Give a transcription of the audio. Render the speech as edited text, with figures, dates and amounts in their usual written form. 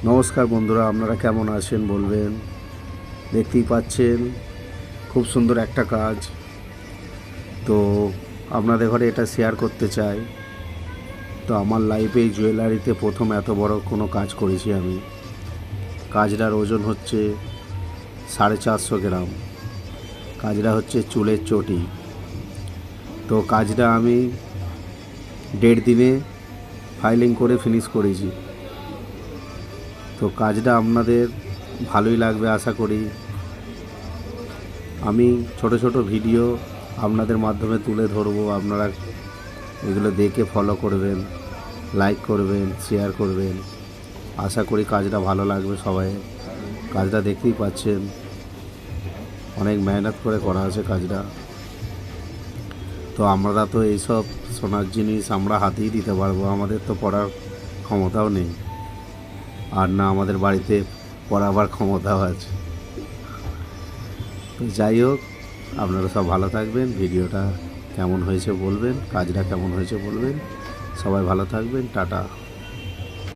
নমস্কার বন্ধুরা, আপনারা কেমন আছেন বলবেন। দেখতেই পাচ্ছেন খুব সুন্দর একটা কাজ। তো আপনাদের ঘরে এটা শেয়ার করতে চাই। তো আমার লাইফে এই জুয়েলারিতে প্রথম এত বড় কোনো কাজ করেছি আমি। কাজটার ওজন হচ্ছে 450 গ্রাম। কাজটা হচ্ছে চুলের চটি। তো কাজটা আমি 1.5 দিনে ফাইলিং করে ফিনিশ করেছি। তো কাজটা আপনাদের ভালোই লাগবে আশা করি। আমি ছোট ছোট ভিডিও আপনাদের মাধ্যমে তুলে ধরবো, আপনারা এগুলো দেখে ফলো করবেন, লাইক করবেন, শেয়ার করবেন। আশা করি কাজটা ভালো লাগবে সবাই। কাজটা দেখতেই পাচ্ছেন অনেক মেহনত করে করা আছে কাজটা। তো আমরা তো এইসব সোনার জিনিস আমরা হাতেই দিতে পারবো, আমাদের তো পড়ার ক্ষমতাও নেই, আর না আমাদের বাড়িতে পড়াবার ক্ষমতাও আছে। তো যাই হোক, আপনারা সব ভালো থাকবেন। ভিডিওটা কেমন হয়েছে বলবেন, কাজটা কেমন হয়েছে বলবেন। সবাই ভালো থাকবেন। টাটা।